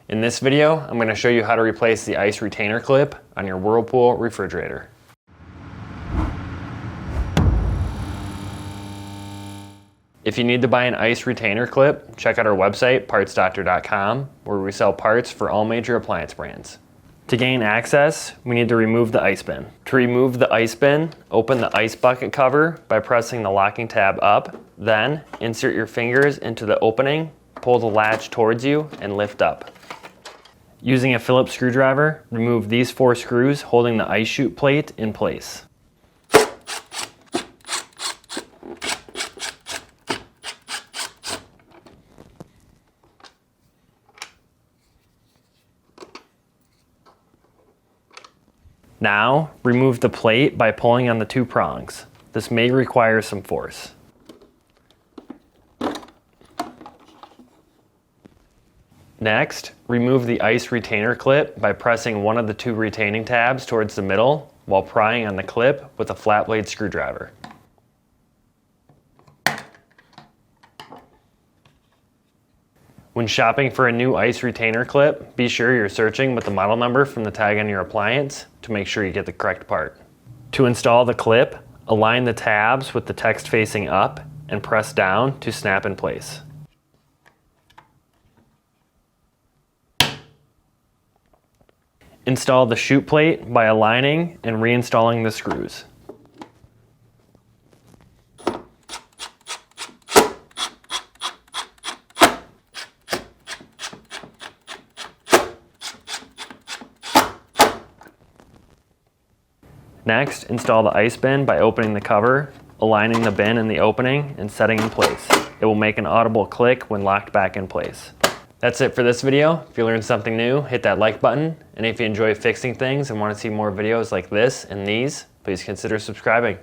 In this video, I'm going to show you how to replace the ice retainer clip on your Whirlpool refrigerator. If you need to buy an ice retainer clip, check out our website, partsdoctor.com, where we sell parts for all major appliance brands. To gain access, we need to remove the ice bin. To remove the ice bin, open the ice bucket cover by pressing the locking tab up, then insert your fingers into the opening, pull the latch towards you, and lift up. Using a Phillips screwdriver, remove these 4 screws holding the ice chute plate in place. Now, remove the plate by pulling on the 2 prongs. This may require some force. Next, remove the ice retainer clip by pressing one of the 2 retaining tabs towards the middle while prying on the clip with a flat blade screwdriver. When shopping for a new ice retainer clip, be sure you're searching with the model number from the tag on your appliance to make sure you get the correct part. To install the clip, align the tabs with the text facing up and press down to snap in place. Install the chute plate by aligning and reinstalling the screws. Next, install the ice bin by opening the cover, aligning the bin in the opening, and setting in place. It will make an audible click when locked back in place. That's it for this video. If you learned something new, hit that like button. And if you enjoy fixing things and want to see more videos like this and these, please consider subscribing.